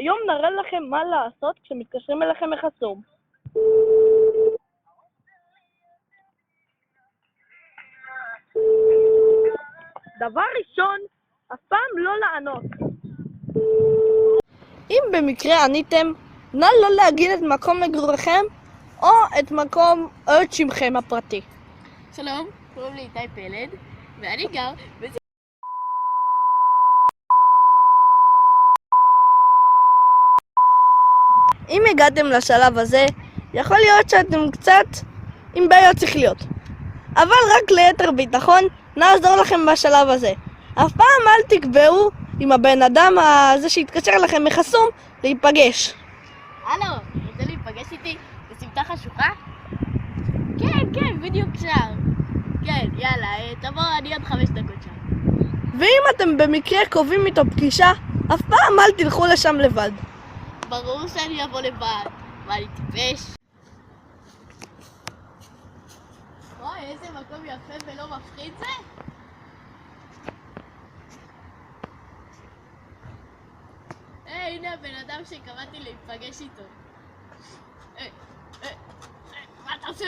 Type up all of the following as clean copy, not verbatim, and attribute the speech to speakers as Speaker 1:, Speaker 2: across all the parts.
Speaker 1: היום נראה לכם מה לעשות כשמתקשרים אליכם מחסום. דבר ראשון, אף פעם לא לענות. אם במקרה עניתם, נא לא להגיד את מקום מגוריכם או את שמכם הפרטי.
Speaker 2: שלום, קוראים לי איתי פלד, ואני גר בזה.
Speaker 1: אם הגעתם לשלב הזה, יכול להיות שאתם קצת עם בעיות שכליות. אבל רק ליתר ביטחון, נעזור לכם בשלב הזה. אף פעם אל תקבעו עם הבן אדם הזה שהתקשר לכם מחסום להיפגש.
Speaker 2: הלו, רוצה להיפגש איתי בסמטה חשוכה? כן, בדיוק שם. כן, יאללה, תבוא, אני עוד 5 דקות שם.
Speaker 1: ואם אתם במקרה קובעים איתו פגישה, אף פעם אל תלכו לשם לבד.
Speaker 2: ברור שאני אבוא לבד. מה, אני טיפש? אוי, איזה מקום יפה ולא מפחיד זה? הנה הבן אדם שקבעתי להיפגש איתו. מה אתה עושה?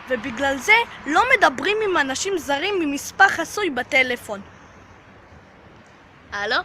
Speaker 1: ובגלל זה לא מדברים עם אנשים זרים ממספר חסוי בטלפון.
Speaker 2: הלו?